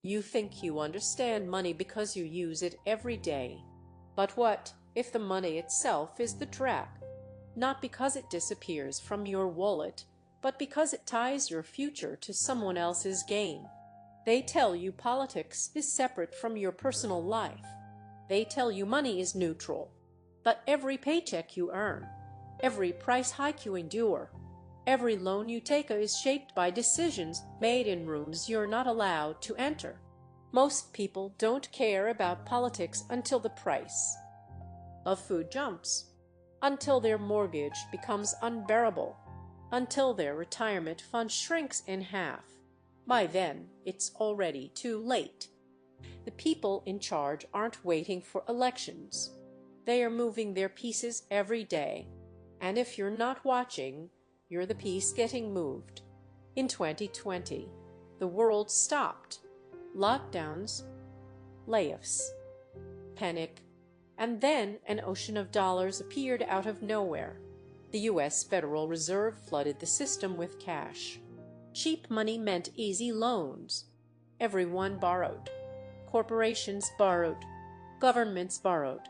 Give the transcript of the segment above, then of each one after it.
You think you understand money because you use it every day. But what if the money itself is the trap? Not because it disappears from your wallet, but because it ties your future to someone else's gain. They tell you politics is separate from your personal life. They tell you money is neutral. But every paycheck you earn, every price hike you endure, every loan you take is shaped by decisions made in rooms you're not allowed to enter. Most people don't care about politics until the price of food jumps, until their mortgage becomes unbearable, until their retirement fund shrinks in half. By then, it's already too late. The people in charge aren't waiting for elections. They are moving their pieces every day. And if you're not watching, you're the piece getting moved. In 2020, the world stopped. Lockdowns, layoffs, panic, and then an ocean of dollars appeared out of nowhere. The U.S. Federal Reserve flooded the system with cash. Cheap money meant easy loans. Everyone borrowed. Corporations borrowed. Governments borrowed.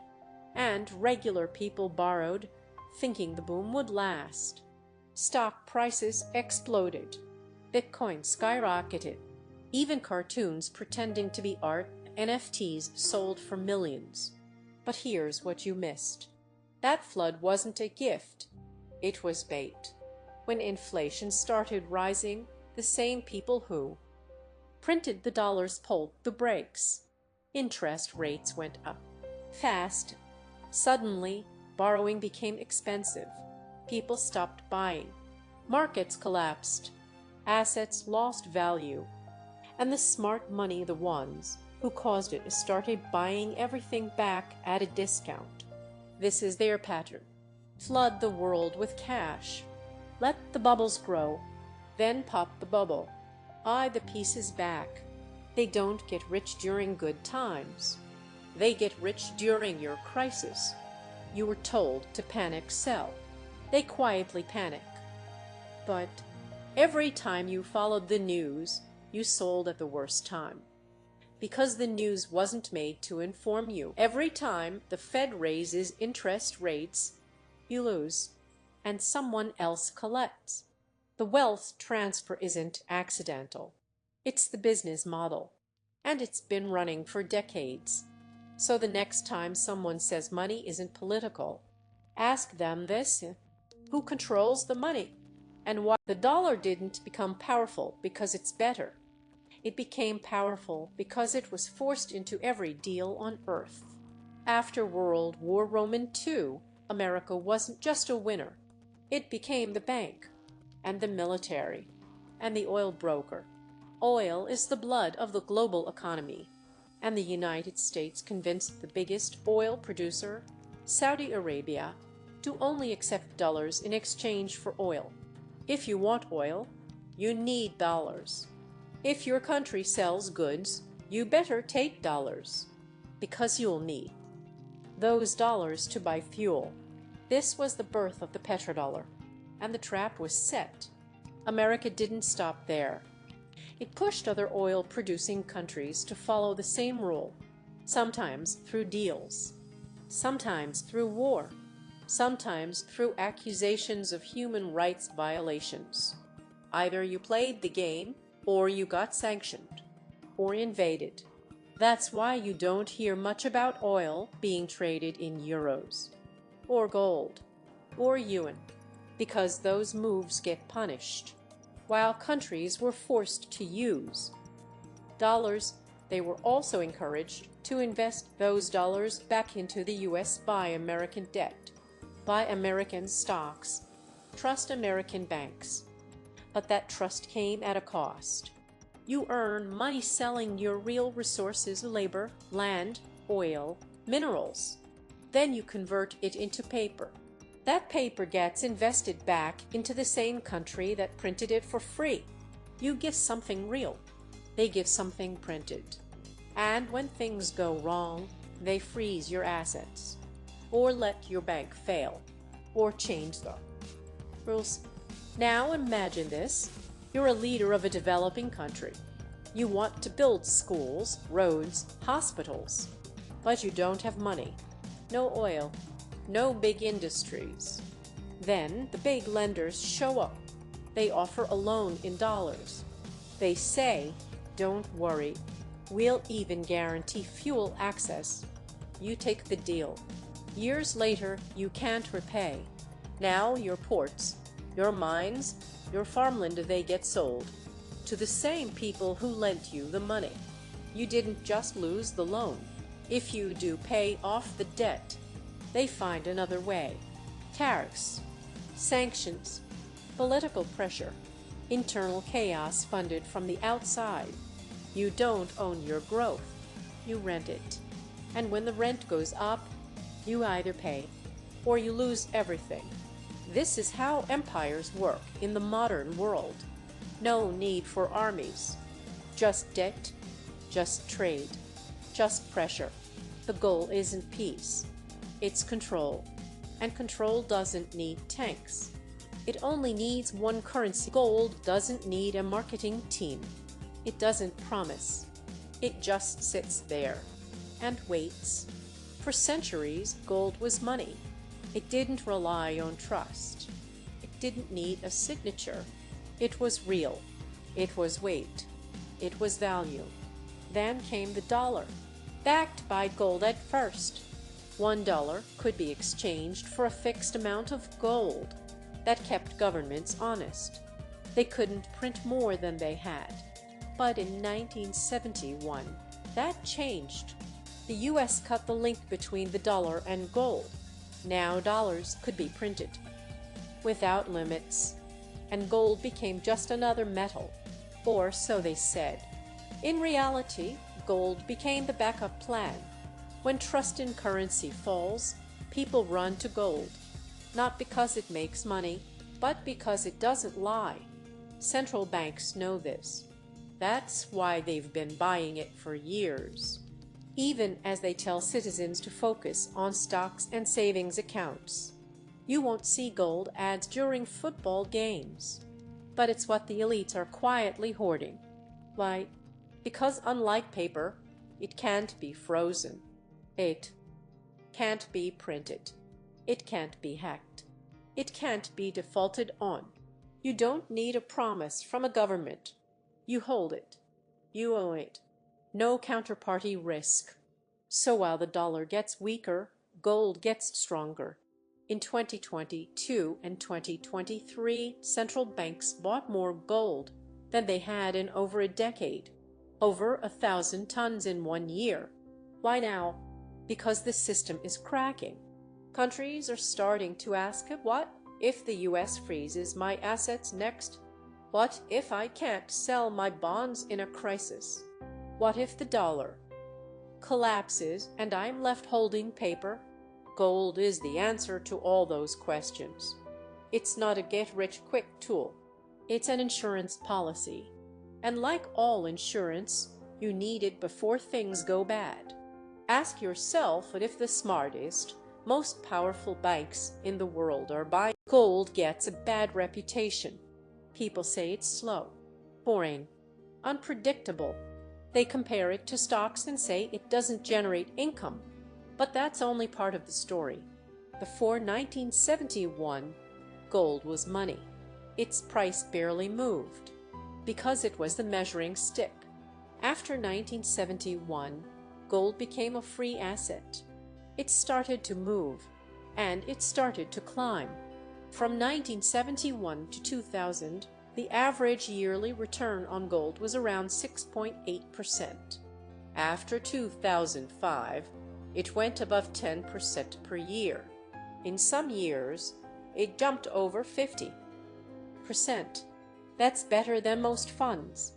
And regular people borrowed, thinking the boom would last. Stock prices exploded. Bitcoin skyrocketed. Even cartoons pretending to be art, NFTs, sold for millions. But here's what you missed. That flood wasn't a gift. It was bait. When inflation started rising, the same people who printed the dollars pulled the brakes. Interest rates went up fast. Suddenly, borrowing became expensive. People stopped buying. Markets collapsed. Assets lost value. And the smart money, the ones who caused it, started buying everything back at a discount. This is their pattern. Flood the world with cash. Let the bubbles grow. Then pop the bubble. Buy the pieces back. They don't get rich during good times. They get rich during your crisis. You were told to panic sell. They quietly panic. But every time you followed the news, you sold at the worst time. Because the news wasn't made to inform you. Every time the Fed raises interest rates, you lose, and someone else collects. The wealth transfer isn't accidental. It's the business model, and it's been running for decades. So the next time someone says money isn't political, ask them this: who controls the money? And why? The dollar didn't become powerful because it's better. It became powerful because it was forced into every deal on earth. After World War II, America wasn't just a winner. It became the bank, and the military, and the oil broker. Oil is the blood of the global economy, and the United States convinced the biggest oil producer, Saudi Arabia, to only accept dollars in exchange for oil. If you want oil, you need dollars. If your country sells goods, you better take dollars, because you'll need those dollars to buy fuel. This was the birth of the petrodollar, and the trap was set. America didn't stop there. It pushed other oil-producing countries to follow the same rule, sometimes through deals, sometimes through war, sometimes through accusations of human rights violations. Either you played the game, or you got sanctioned, or invaded. That's why you don't hear much about oil being traded in euros, or gold, or yuan, because those moves get punished. While countries were forced to use dollars, they were also encouraged to invest those dollars back into the U.S. Buy American debt, buy American stocks, trust American banks. But that trust came at a cost. You earn money selling your real resources, labor, land, oil, minerals. Then you convert it into paper. That paper gets invested back into the same country that printed it for free. You give something real. They give something printed. And when things go wrong, they freeze your assets, or let your bank fail, or change the rules. Now imagine this. You're a leader of a developing country. You want to build schools, roads, hospitals, but you don't have money. No oil, no big industries. Then the big lenders show up. They offer a loan in dollars. They say, "Don't worry, we'll even guarantee fuel access." You take the deal. Years later, you can't repay. Now your ports, your mines, your farmland, they get sold to the same people who lent you the money. You didn't just lose the loan. If you do pay off the debt, they find another way. Tariffs, sanctions, political pressure, internal chaos funded from the outside. You don't own your growth, you rent it. And when the rent goes up, you either pay or you lose everything. This is how empires work in the modern world. No need for armies. Just debt, just trade, just pressure. The goal isn't peace. It's control. And control doesn't need tanks. It only needs one currency. Gold doesn't need a marketing team. It doesn't promise. It just sits there and waits. For centuries, gold was money. It didn't rely on trust. It didn't need a signature. It was real. It was weight. It was value. Then came the dollar, backed by gold at first. $1 could be exchanged for a fixed amount of gold. That kept governments honest. They couldn't print more than they had. But in 1971, that changed. The US cut the link between the dollar and gold. Now dollars could be printed without limits, and gold became just another metal, or so they said. In reality, gold became the backup plan. When trust in currency falls, people run to gold, not because it makes money, but because it doesn't lie. Central banks know this. That's why they've been buying it for years, even as they tell citizens to focus on stocks and savings accounts. You won't see gold ads during football games, but it's what the elites are quietly hoarding. Why? Because unlike paper, it can't be frozen. It can't be printed. It can't be hacked. It can't be defaulted on. You don't need a promise from a government. You hold it. You own it. No counterparty risk. So while the dollar gets weaker, gold gets stronger. In 2022 and 2023, central banks bought more gold than they had in over a decade. Over 1,000 tons in 1 year. Why now? Because the system is cracking. Countries are starting to ask, what if the US freezes my assets next? What if I can't sell my bonds in a crisis? What if the dollar collapses and I'm left holding paper? Gold is the answer to all those questions. It's not a get-rich-quick tool. It's an insurance policy. And like all insurance, you need it before things go bad. Ask yourself if the smartest, most powerful banks in the world are buying. Gold gets a bad reputation. People say it's slow, boring, unpredictable. They compare it to stocks and say it doesn't generate income. But that's only part of the story. Before 1971, gold was money. Its price barely moved, because it was the measuring stick. After 1971, gold became a free asset. It started to move, and it started to climb. From 1971 to 2000, the average yearly return on gold was around 6.8%. After 2005, it went above 10% per year. In some years, it jumped over 50%. That's better than most funds,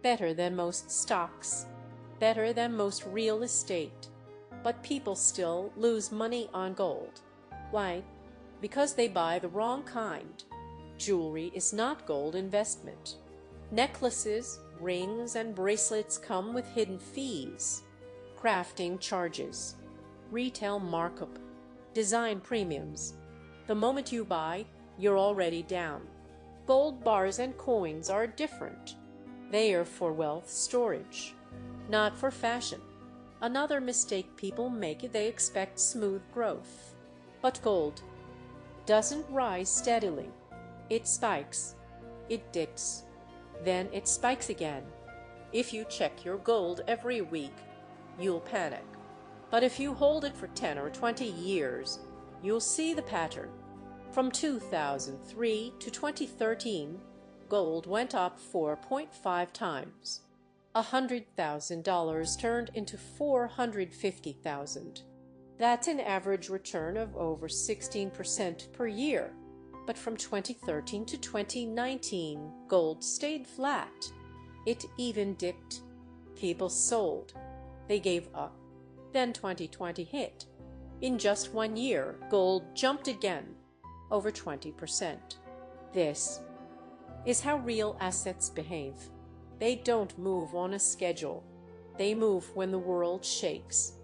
better than most stocks, better than most real estate. But people still lose money on gold. Why? Because they buy the wrong kind. Jewelry is not gold investment. Necklaces, rings, and bracelets come with hidden fees, crafting charges, retail markup, design premiums. The moment you buy, you're already down. Gold bars and coins are different. They are for wealth storage, not for fashion. Another mistake people make, they expect smooth growth. But gold doesn't rise steadily. It spikes, it dips, then it spikes again. If you check your gold every week, you'll panic. But if you hold it for 10 or 20 years, you'll see the pattern. From 2003 to 2013, gold went up 4.5 times. $100,000 turned into $450,000. That's an average return of over 16% per year. But from 2013 to 2019, gold stayed flat. It even dipped. People sold. They gave up. Then 2020 hit. In just 1 year, gold jumped again, over 20%. This is how real assets behave. They don't move on a schedule. They move when the world shakes.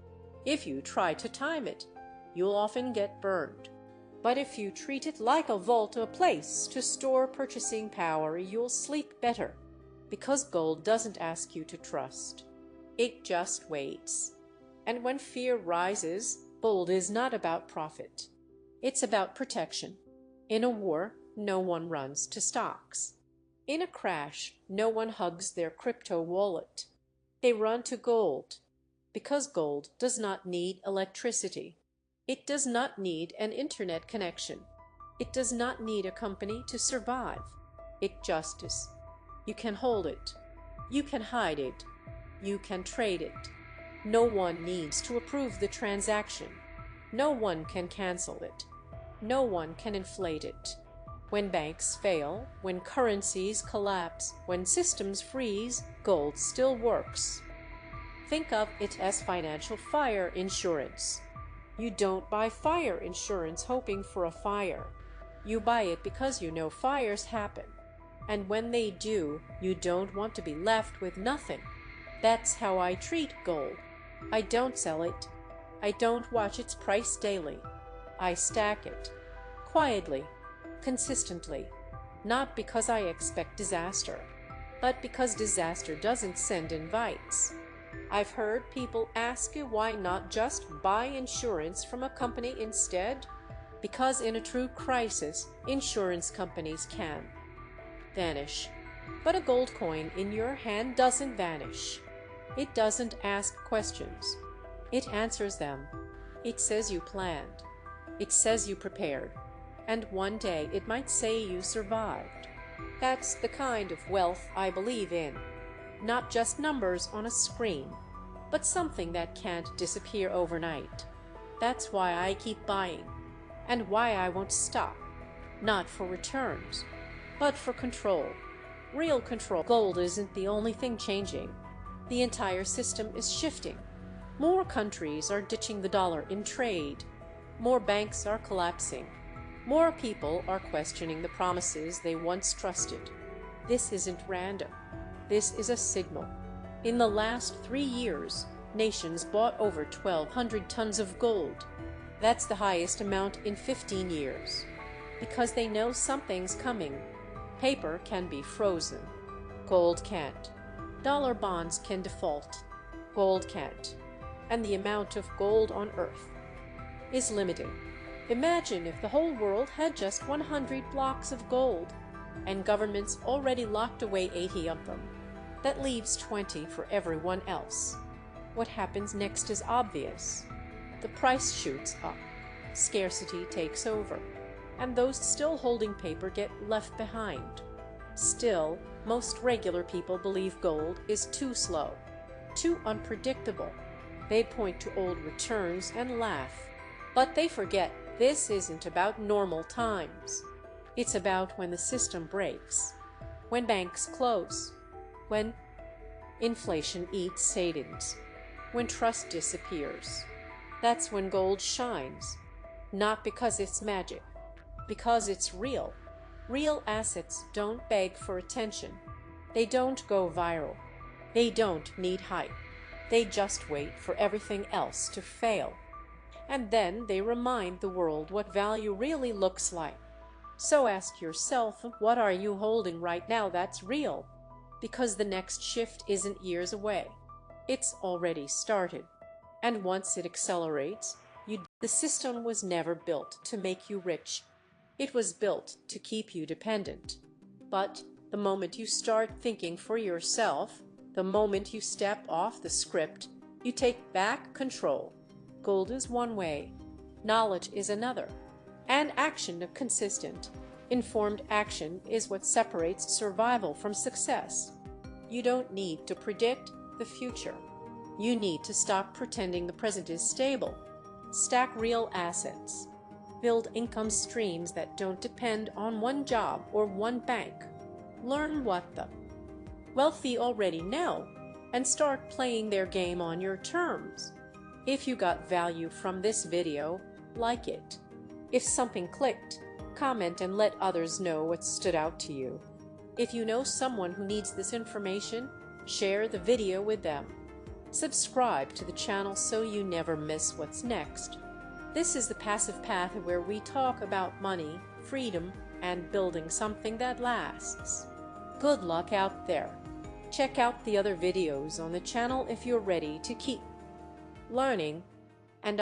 If you try to time it, you'll often get burned. But if you treat it like a vault, a place to store purchasing power, you'll sleep better. Because gold doesn't ask you to trust. It just waits. And when fear rises, gold is not about profit. It's about protection. In a war, no one runs to stocks. In a crash, no one hugs their crypto wallet. They run to gold. Because gold does not need electricity. It does not need an internet connection. It does not need a company to survive. It just is. You can hold it. You can hide it. You can trade it. No one needs to approve the transaction. No one can cancel it. No one can inflate it. When banks fail, when currencies collapse, when systems freeze, gold still works. Think of it as financial fire insurance. You don't buy fire insurance hoping for a fire. You buy it because you know fires happen. And when they do, you don't want to be left with nothing. That's how I treat gold. I don't sell it. I don't watch its price daily. I stack it. Quietly. Consistently. Not because I expect disaster, but because disaster doesn't send invites. I've heard people ask you why not just buy insurance from a company instead? Because in a true crisis, insurance companies can vanish. But a gold coin in your hand doesn't vanish. It doesn't ask questions. It answers them. It says you planned. It says you prepared. And one day it might say you survived. That's the kind of wealth I believe in. Not just numbers on a screen, but something that can't disappear overnight. That's why I keep buying, and why I won't stop. Not for returns, but for control. Real control. Gold isn't the only thing changing. The entire system is shifting. More countries are ditching the dollar in trade. More banks are collapsing. More people are questioning the promises they once trusted. This isn't random. This is a signal. In the last 3 years, nations bought over 1,200 tons of gold. That's the highest amount in 15 years. Because they know something's coming. Paper can be frozen. Gold can't. Dollar bonds can default. Gold can't. And the amount of gold on Earth is limited. Imagine if the whole world had just 100 blocks of gold, and governments already locked away 80 of them. That leaves 20 for everyone else. What happens next is obvious. The price shoots up. Scarcity takes over. And those still holding paper get left behind. Still, most regular people believe gold is too slow, too unpredictable. They point to old returns and laugh. But they forget this isn't about normal times. It's about when the system breaks, when banks close, when inflation eats savings, when trust disappears. That's when gold shines, not because it's magic, because it's real. Real assets don't beg for attention. They don't go viral. They don't need hype. They just wait for everything else to fail. And then they remind the world what value really looks like. So ask yourself, what are you holding right now that's real? Because the next shift isn't years away. It's already started. And once it accelerates, the system was never built to make you rich. It was built to keep you dependent. But the moment you start thinking for yourself, the moment you step off the script, you take back control. Gold is one way, knowledge is another, and action consistent, informed action is what separates survival from success. You don't need to predict the future. You need to stop pretending the present is stable. Stack real assets. Build income streams that don't depend on one job or one bank. Learn what the wealthy already know and start playing their game on your terms. If you got value from this video, like it. If something clicked, comment and let others know what stood out to you. If you know someone who needs this information, share the video with them. Subscribe to the channel so you never miss what's next. This is the Passive Path, where we talk about money, freedom, and building something that lasts. Good luck out there. Check out the other videos on the channel if you're ready to keep learning